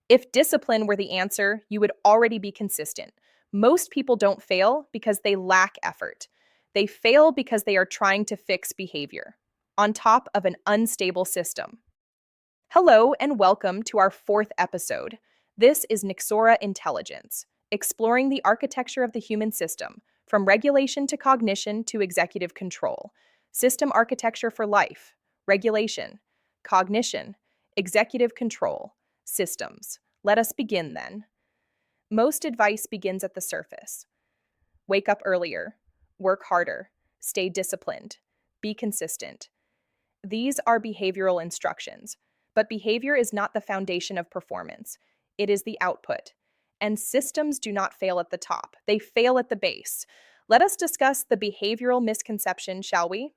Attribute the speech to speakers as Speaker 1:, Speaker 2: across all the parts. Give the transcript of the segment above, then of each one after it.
Speaker 1: If discipline were the answer, you would already be consistent. Most people don't fail because they lack effort. They fail because they are trying to fix behavior on top of an unstable system. Hello and welcome to our fourth episode. This is Nexora Intelligence, exploring the architecture of the human system, from regulation to cognition to executive control. System architecture for life, regulation, cognition, executive control, systems. Let us begin then. Most advice begins at the surface. Wake up earlier, work harder, stay disciplined, be consistent. These are behavioral instructions, but behavior is not the foundation of performance. It is the output. And systems do not fail at the top, they fail at the base. Let us discuss the behavioral misconception, shall we?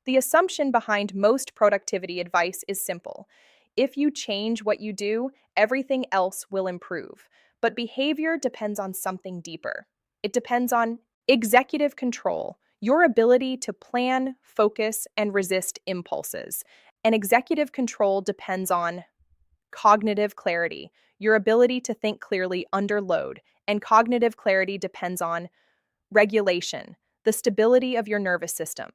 Speaker 1: The assumption behind most productivity advice is simple. If you change what you do, everything else will improve. But behavior depends on something deeper. It depends on executive control, your ability to plan, focus, and resist impulses. And executive control depends on cognitive clarity, your ability to think clearly under load. And cognitive clarity depends on regulation, the stability of your nervous system.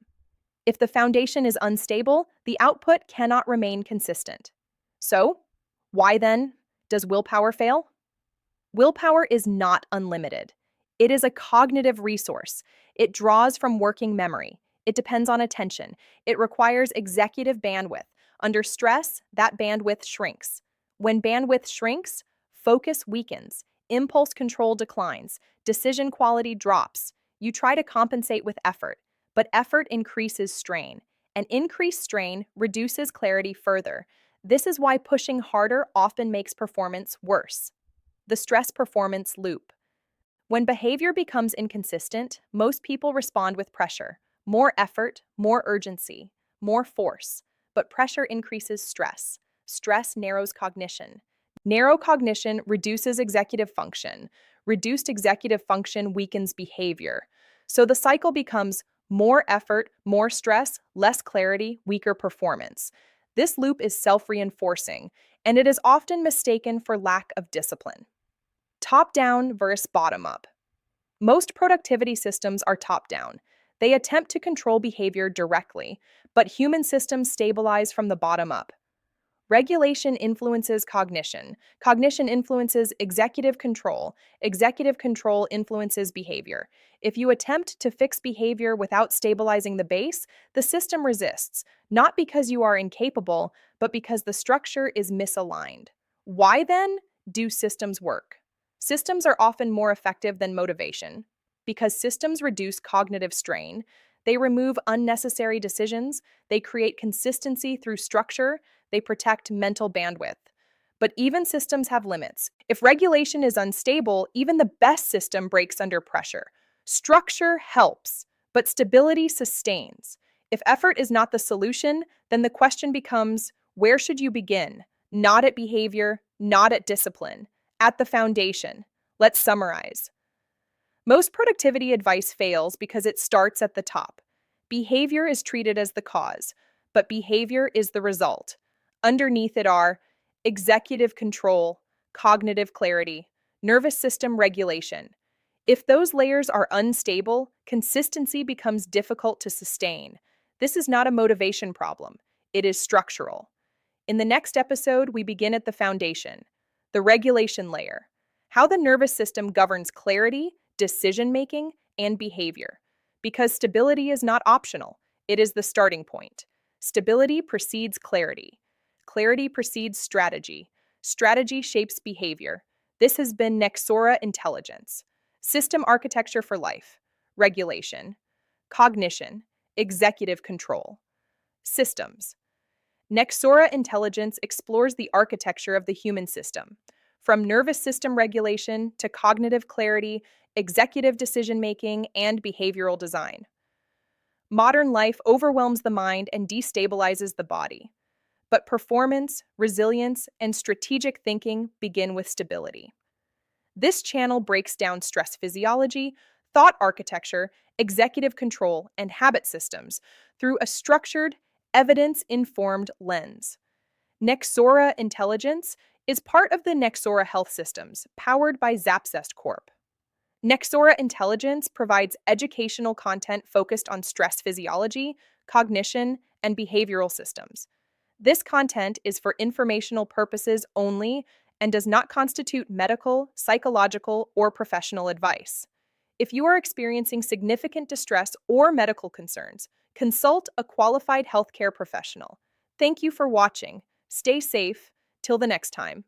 Speaker 1: If the foundation is unstable, the output cannot remain consistent. So, why then does willpower fail? Willpower is not unlimited. It is a cognitive resource. It draws from working memory. It depends on attention. It requires executive bandwidth. Under stress, that bandwidth shrinks. When bandwidth shrinks, focus weakens, impulse control declines, decision quality drops. You try to compensate with effort, but effort increases strain, and increased strain reduces clarity further. This is why pushing harder often makes performance worse. The stress performance loop. When behavior becomes inconsistent, most people respond with pressure. More effort, more urgency, more force. But pressure increases stress. Stress narrows cognition. Narrow cognition reduces executive function. Reduced executive function weakens behavior. So the cycle becomes more effort, more stress, less clarity, weaker performance. This loop is self-reinforcing, and it is often mistaken for lack of discipline. Top-down versus bottom-up. Most productivity systems are top-down. They attempt to control behavior directly, but human systems stabilize from the bottom up. Regulation influences cognition. Cognition influences executive control. Executive control influences behavior. If you attempt to fix behavior without stabilizing the base, the system resists, not because you are incapable, but because the structure is misaligned. Why then do systems work? Systems are often more effective than motivation. Because systems reduce cognitive strain, they remove unnecessary decisions, they create consistency through structure, they protect mental bandwidth. But even systems have limits. If regulation is unstable, even the best system breaks under pressure. Structure helps, but stability sustains. If effort is not the solution, then the question becomes, where should you begin? Not at behavior, not at discipline, at the foundation. Let's summarize. Most productivity advice fails because it starts at the top. Behavior is treated as the cause, but behavior is the result. Underneath it are executive control, cognitive clarity, nervous system regulation. If those layers are unstable, consistency becomes difficult to sustain. This is not a motivation problem. It is structural. In the next episode, we begin at the foundation, the regulation layer, how the nervous system governs clarity, decision-making, and behavior. Because stability is not optional, it is the starting point. Stability precedes clarity. Clarity precedes strategy. Strategy shapes behavior. This has been Nexora Intelligence. System architecture for life. Regulation. Cognition. Executive control. Systems. Nexora Intelligence explores the architecture of the human system, from nervous system regulation to cognitive clarity, executive decision-making, and behavioral design. Modern life overwhelms the mind and destabilizes the body. But performance, resilience, and strategic thinking begin with stability. This channel breaks down stress physiology, thought architecture, executive control, and habit systems through a structured, evidence-informed lens. Nexora Intelligence is part of the Nexora health systems, powered by Zapzest Corp. Nexora Intelligence provides educational content focused on stress physiology, cognition, and behavioral systems. This content is for informational purposes only and does not constitute medical, psychological, or professional advice. If you are experiencing significant distress or medical concerns, consult a qualified healthcare professional. Thank you for watching. Stay safe. Till the next time.